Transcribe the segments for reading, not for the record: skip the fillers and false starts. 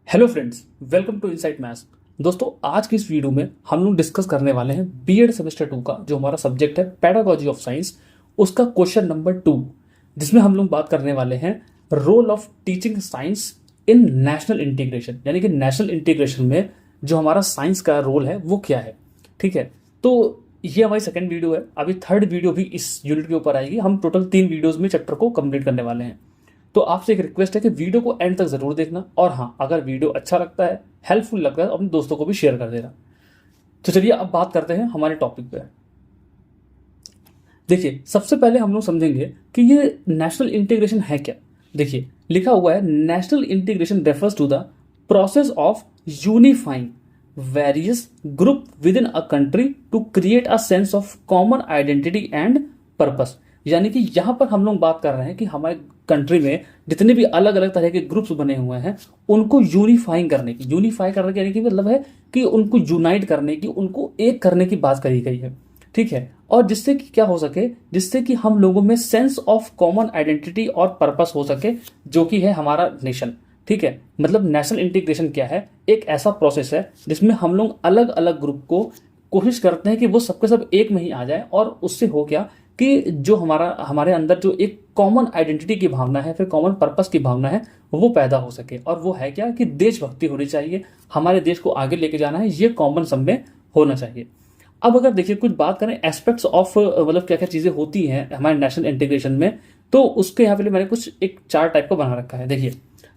Hello friends, welcome to insight maths. दोस्तों, आज की इस वीडियो में हम लोग डिस्कस करने वाले हैं बीएड सेमेस्टर 2 का जो हमारा सब्जेक्ट है पेडागॉजी ऑफ साइंस, उसका क्वेश्चन नंबर 2, जिसमें हम लोग बात करने वाले हैं role of teaching science in national integration. यानी कि नेशनल इंटीग्रेशन में जो हमारा साइंस का रोल है वो क्या है। ठीक है, तो ये हमारी सेकंड वीडियो है। अभी थर्ड वीडियो भी इस यूनिट के ऊपर आएगी। हम टोटल 3 वीडियोस में चैप्टर को कंप्लीट करने वाले हैं। तो आपसे एक रिक्वेस्ट है कि वीडियो को एंड तक जरूर देखना, और हाँ, अगर वीडियो अच्छा लगता है, हेल्पफुल लगता है, तो अपने दोस्तों को भी शेयर कर देना। तो चलिए अब बात करते हैं हमारे टॉपिक पे। देखिए, सबसे पहले हम लोग समझेंगे कि ये नेशनल इंटीग्रेशन है क्या। देखिए, लिखा हुआ है national integration refers to the process of unifying various group within a country to create a sense of common identity and purpose. यानी कि यहां पर हम लोग बात कर रहे हैं कि हमारे कंट्री में जितने भी अलग अलग तरह के ग्रुप्स बने हुए हैं उनको यूनिफाई करने की यानी कि मतलब है कि उनको यूनाइट करने की, उनको एक करने की बात करी गई है। ठीक है, और जिससे कि क्या हो सके, जिससे कि हम लोगों में सेंस ऑफ कॉमन आइडेंटिटी और पर्पस हो सके, जो कि है हमारा नेशन। ठीक है, मतलब नेशनल इंटीग्रेशन क्या है, एक ऐसा प्रोसेस है जिसमें हम लोग अलग अलग ग्रुप को कोशिश करते हैं कि वो सबके सब एक में ही आ जाए, और उससे हो क्या कि जो हमारे अंदर जो एक कॉमन आइडेंटिटी की भावना है, फिर कॉमन पर्पस की भावना है, वो पैदा हो सके। और वो है क्या कि देशभक्ति होनी चाहिए, हमारे देश को आगे लेके जाना है, ये कॉमन सब में होना चाहिए। अब अगर देखिए कुछ बात करें एस्पेक्ट्स ऑफ, मतलब क्या क्या चीजें होती हैं हमारे नेशनल इंटीग्रेशन में, तो उसके यहाँ पे मैंने कुछ एक चार टाइप का बना रखा है। देखिए,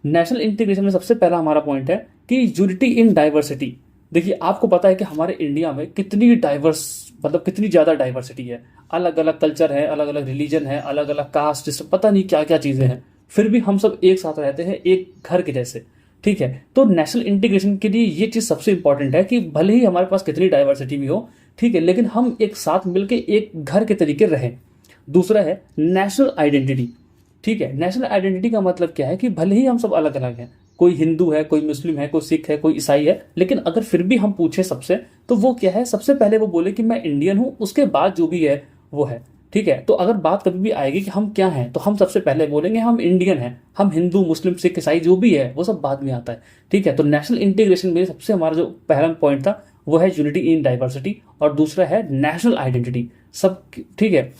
नेशनल इंटीग्रेशन में सबसे पहला हमारा पॉइंट है कि यूनिटी इन डाइवर्सिटी। देखिए, आपको पता है कि हमारे इंडिया में कितनी डाइवर्स, मतलब कितनी ज्यादा डाइवर्सिटी है। अलग अलग कल्चर है, अलग अलग रिलीजन है, अलग अलग कास्ट, पता नहीं क्या क्या चीजें हैं, फिर भी हम सब एक साथ रहते हैं, एक घर के जैसे। ठीक है, तो नेशनल इंटीग्रेशन के लिए ये चीज सबसे इंपॉर्टेंट है कि भले ही हमारे पास कितनी डाइवर्सिटी भी हो, ठीक है, लेकिन हम एक साथ मिलकर एक घर के तरीके रहें। दूसरा है नेशनल आइडेंटिटी। ठीक है, नेशनल आइडेंटिटी का मतलब क्या है कि भले ही हम सब अलग अलग हैं, कोई हिंदू है, कोई मुस्लिम है, कोई सिख है, कोई ईसाई है, लेकिन अगर फिर भी हम पूछे सबसे, तो वो क्या है, सबसे पहले वो बोले कि मैं इंडियन हूं, उसके बाद जो भी है वो है। ठीक है, तो अगर बात कभी भी आएगी कि हम क्या हैं, तो हम सबसे पहले बोलेंगे हम इंडियन हैं। हम हिंदू, मुस्लिम, सिख, ईसाई जो भी है वो सब बाद में आता है। ठीक है, तो नेशनल इंटीग्रेशन में सबसे हमारा जो पहला पॉइंट था वो है यूनिटी इन डाइवर्सिटी, और दूसरा है नेशनल आइडेंटिटी सब। ठीक है,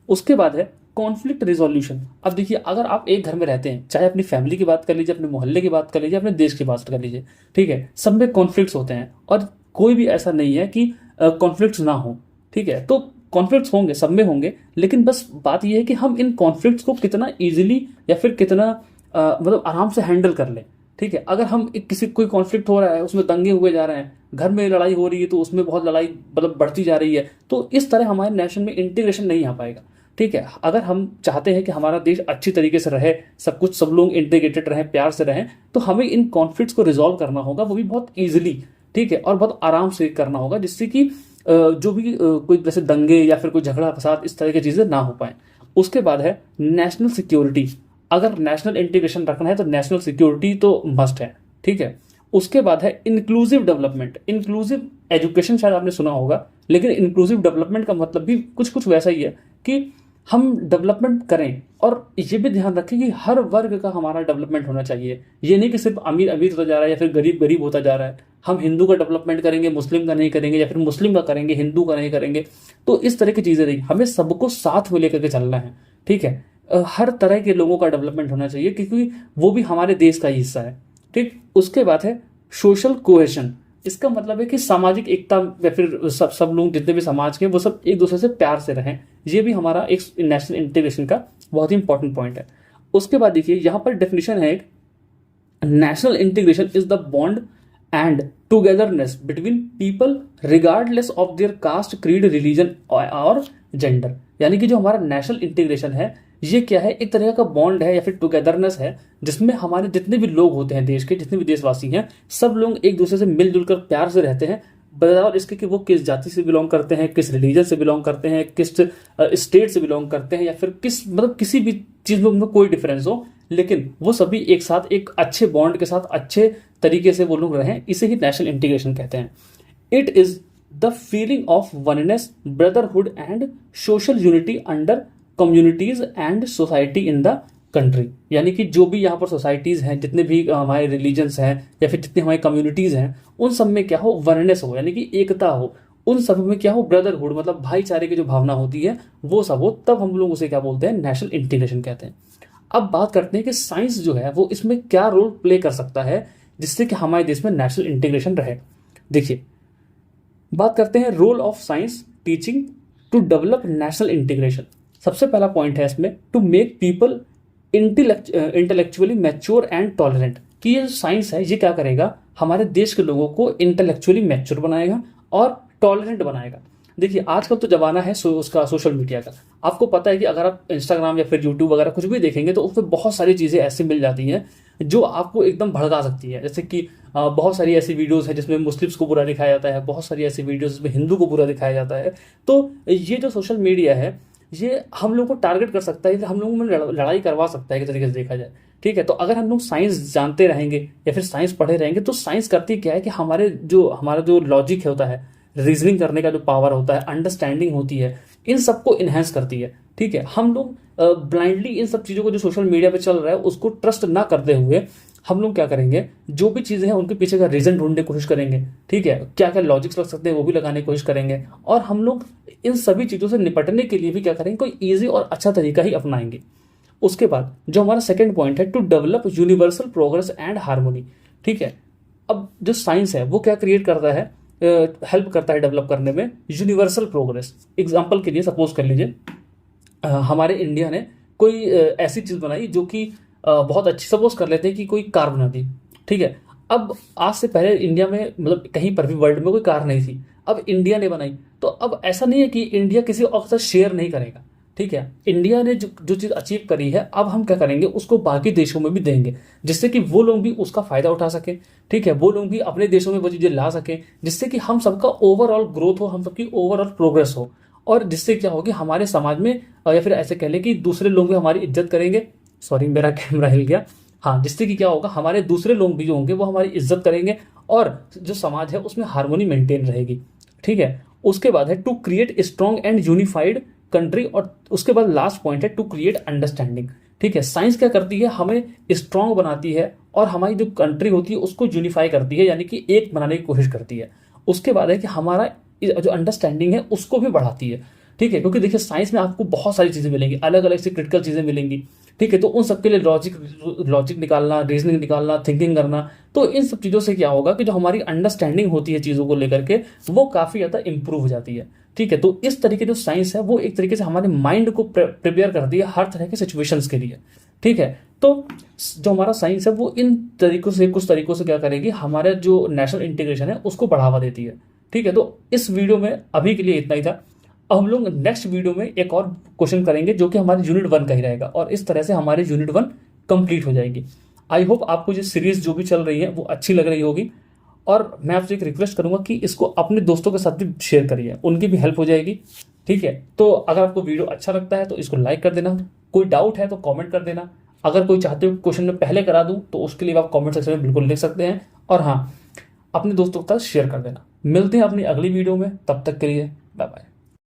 उसके बाद है कॉन्फ्लिक्ट रिजोल्यूशन। अब देखिए, अगर आप एक घर में रहते हैं, चाहे अपनी फैमिली की बात कर लीजिए, अपने मोहल्ले की बात कर लीजिए, अपने देश की बात कर लीजिए, ठीक है, सब में कॉन्फ्लिक्ट्स होते हैं, और कोई भी ऐसा नहीं है कि कॉन्फ्लिक्ट्स ना हो। ठीक है, तो कॉन्फ्लिक्ट्स होंगे, सब में होंगे, लेकिन बस बात यह है कि हम इन कॉन्फ्लिक्ट्स को कितना इजीली या फिर कितना मतलब आराम से हैंडल कर लें। ठीक है, अगर हम किसी कोई कॉन्फ्लिक्ट हो रहा है, उसमें दंगे हुए जा रहे हैं, घर में लड़ाई हो रही है, तो उसमें बहुत लड़ाई मतलब बढ़ती जा रही है, तो इस तरह हमारे नेशन में इंटीग्रेशन नहीं आ पाएगा। ठीक है, अगर हम चाहते हैं कि हमारा देश अच्छी तरीके से रहे, सब कुछ, सब लोग इंटीग्रेटेड रहें, प्यार से रहें, तो हमें इन कॉन्फ्लिक्ट्स को रिजॉल्व करना होगा, वो भी बहुत ईजिली। ठीक है, और बहुत आराम से करना होगा, जिससे कि जो भी कोई जैसे दंगे या फिर कोई झगड़ा फसाद, इस तरह की चीजें ना हो पाए। उसके बाद है नेशनल सिक्योरिटी। अगर नेशनल इंटीग्रेशन रखना है तो नेशनल सिक्योरिटी तो मस्ट है। ठीक है, उसके बाद है इंक्लूसिव डेवलपमेंट। इंक्लूसिव एजुकेशन शायद आपने सुना होगा, लेकिन इंक्लूसिव डेवलपमेंट का मतलब भी कुछ कुछ वैसा ही है कि हम डेवलपमेंट करें, और ये भी ध्यान रखें कि हर वर्ग का हमारा डेवलपमेंट होना चाहिए। ये नहीं कि सिर्फ अमीर अमीर होता जा रहा है या फिर गरीब गरीब होता जा रहा है, हम हिंदू का डेवलपमेंट करेंगे, मुस्लिम का नहीं करेंगे, या फिर मुस्लिम का करेंगे, हिंदू का नहीं करेंगे। तो इस तरह की चीजें नहीं, हमें सबको साथ में लेकर के चलना है। ठीक है, हर तरह के लोगों का डेवलपमेंट होना चाहिए, क्योंकि वो भी हमारे देश का ही हिस्सा है। ठीक, उसके बाद है सोशल कोहेशन। इसका मतलब है कि सामाजिक एकता, या फिर सब सब लोग जितने भी समाज के, वो सब एक दूसरे से प्यार से रहें। ये भी हमारा एक नेशनल इंटीग्रेशन का बहुत ही इंपॉर्टेंट पॉइंट है। उसके बाद देखिए, यहां पर डेफिनेशन है, national integration is the bond and togetherness between people regardless of their caste, creed, religion और जेंडर। यानी कि जो हमारा नेशनल इंटीग्रेशन है, ये क्या है, एक तरह का बॉन्ड है या फिर टुगेदरनेस है, जिसमें हमारे जितने भी लोग होते हैं, देश के जितने भी देशवासी हैं, सब लोग एक दूसरे से मिलजुल कर प्यार से रहते हैं, बजाय इसके कि वो किस जाति से बिलोंग करते हैं, किस रिलीजन से बिलोंग करते हैं, किस स्टेट से बिलोंग करते हैं, या फिर किस, मतलब किसी भी चीज में उनमें कोई डिफरेंस हो, लेकिन वो सभी एक साथ एक अच्छे बॉन्ड के साथ अच्छे तरीके से वो लोग रहें। इसे ही नेशनल इंटीग्रेशन कहते हैं। It is the feeling of oneness, brotherhood and social unity under communities and society in the country, यानी कि जो भी यहाँ पर सोसाइटीज़ हैं, जितने भी हमारे रिलीजन्स हैं या फिर जितनी हमारी कम्युनिटीज़ हैं, उन सब में क्या हो, वननेस हो, यानी कि एकता हो, उन सब में क्या हो, ब्रदरहुड, मतलब भाईचारे की जो भावना होती है वो सब हो, तब हम लोग उसे क्या बोलते हैं, नेशनल इंटीग्रेशन कहते हैं। अब बात करते हैं कि साइंस जो है वो इसमें क्या रोल प्ले कर सकता है जिससे कि हमारे देश में नेशनल इंटीग्रेशन रहे। देखिए, बात करते हैं role of science teaching to develop national integration. सबसे पहला पॉइंट है इसमें, to make people intellectually mature and tolerant, कि ये साइंस है ये क्या करेगा, हमारे देश के लोगों को इंटेलेक्चुअली मैच्योर बनाएगा और टॉलरेंट बनाएगा। देखिए, आजकल तो जमाना है उसका सोशल मीडिया का। आपको पता है कि अगर आप इंस्टाग्राम या फिर यूट्यूब वगैरह कुछ भी देखेंगे तो उसमें बहुत सारी चीज़ें ऐसी मिल जाती हैं जो आपको एकदम भड़का सकती है। जैसे कि बहुत सारी ऐसी वीडियोस हैं जिसमें मुस्लिम्स को बुरा दिखाया जाता है, बहुत सारी ऐसी वीडियोस जिसमें हिंदू को बुरा दिखाया जाता है। तो ये जो सोशल मीडिया है ये हम लोग को टारगेट कर सकता है, हम लोगों में लड़ाई करवा सकता है, एक तरीके से देखा जाए। ठीक है, तो अगर हम लोग साइंस जानते रहेंगे या फिर साइंस पढ़े रहेंगे तो साइंस करती क्या है कि हमारा जो लॉजिक होता है, रीजनिंग करने का जो पावर होता है, अंडरस्टैंडिंग होती है, इन सबको इन्हेंस करती है। ठीक है, हम लोग ब्लाइंडली इन सब चीज़ों को जो सोशल मीडिया पे चल रहा है उसको ट्रस्ट ना करते हुए हम लोग क्या करेंगे, जो भी चीज़ें हैं उनके पीछे का रीज़न ढूंढने की कोशिश करेंगे। ठीक है, क्या क्या लॉजिक्स लग सकते हैं वो भी लगाने की कोशिश करेंगे, और हम लोग इन सभी चीज़ों से निपटने के लिए भी क्या करेंगे, कोई ईजी और अच्छा तरीका ही अपनाएंगे। उसके बाद जो हमारा सेकेंड पॉइंट है, to develop universal progress and harmony. ठीक है, अब जो साइंस है वो क्या क्रिएट करता है, हेल्प करता है डेवलप करने में यूनिवर्सल प्रोग्रेस। एग्जाम्पल के लिए सपोज कर लीजिए हमारे इंडिया ने कोई ऐसी चीज़ बनाई जो कि बहुत अच्छी, सपोज कर लेते हैं कि कोई कार बना दी। ठीक है, अब आज से पहले इंडिया में, मतलब कहीं पर भी वर्ल्ड में कोई कार नहीं थी, अब इंडिया ने बनाई, तो अब ऐसा नहीं है कि इंडिया किसी और के साथ शेयर नहीं करेगा। ठीक है, इंडिया ने जो चीज़ अचीव करी है, अब हम क्या करेंगे, उसको बाकी देशों में भी देंगे, जिससे कि वो लोग भी उसका फ़ायदा उठा सकें। ठीक है, वो लोग भी अपने देशों में वो चीज़ें ला सकें, जिससे कि हम सबका ओवरऑल ग्रोथ हो, हम सबकी ओवरऑल प्रोग्रेस हो, और जिससे क्या होगी, हमारे समाज में या फिर ऐसे कह लें कि दूसरे लोग भी हमारी इज्जत करेंगे। सॉरी, मेरा कैमरा हिल गया। हाँ, जिससे कि क्या होगा, हमारे दूसरे लोग भी जो होंगे वो हमारी इज्जत करेंगे और जो समाज है उसमें हार्मोनी मेंटेन रहेगी। ठीक है, उसके बाद है to create strong and unified country, और उसके बाद लास्ट पॉइंट है टू क्रिएट अंडरस्टैंडिंग। ठीक है, साइंस क्या करती है, हमें स्ट्रॉन्ग बनाती है और हमारी जो कंट्री होती है उसको यूनिफाई करती है, यानी कि एक बनाने की कोशिश करती है। उसके बाद है कि हमारा जो अंडरस्टैंडिंग है उसको भी बढ़ाती है। ठीक है, क्योंकि देखिए साइंस में आपको बहुत सारी चीज़ें मिलेंगी, अलग अलग से क्रिटिकल चीज़ें मिलेंगी। ठीक है, तो उन सबके लिए लॉजिक निकालना, रीजनिंग निकालना, थिंकिंग करना, तो इन सब चीज़ों से क्या होगा कि जो हमारी अंडरस्टैंडिंग होती है चीज़ों को लेकर के, वो काफ़ी ज़्यादा इंप्रूव हो जाती है। ठीक है, तो इस तरीके जो साइंस है वो एक तरीके से हमारे माइंड को प्रिपेयर करती है हर तरह के सिचुएशंस के लिए। ठीक है, तो जो हमारा साइंस है वो इन तरीकों से, कुछ तरीकों से क्या करेगी, हमारे जो नेशनल इंटीग्रेशन है उसको बढ़ावा देती है। ठीक है, तो इस वीडियो में अभी के लिए इतना ही था। अब हम लोग नेक्स्ट वीडियो में एक और क्वेश्चन करेंगे जो कि हमारे यूनिट 1 का ही रहेगा, और इस तरह से हमारी यूनिट 1 कंप्लीट हो जाएगी। आई होप आपको ये सीरीज जो भी चल रही है वो अच्छी लग रही होगी, और मैं आपसे एक रिक्वेस्ट करूंगा कि इसको अपने दोस्तों के साथ भी शेयर करिए, उनकी भी हेल्प हो जाएगी। ठीक है, तो अगर आपको वीडियो अच्छा लगता है तो इसको लाइक कर देना, कोई डाउट है तो कॉमेंट कर देना, अगर कोई चाहते हो क्वेश्चन में पहले करा दूँ तो उसके लिए आप कॉमेंट सेक्शन में बिल्कुल लिख सकते हैं, और हाँ, अपने दोस्तों के साथ शेयर कर देना। मिलते हैं अपनी अगली वीडियो में, तब तक के लिए बाय बाय।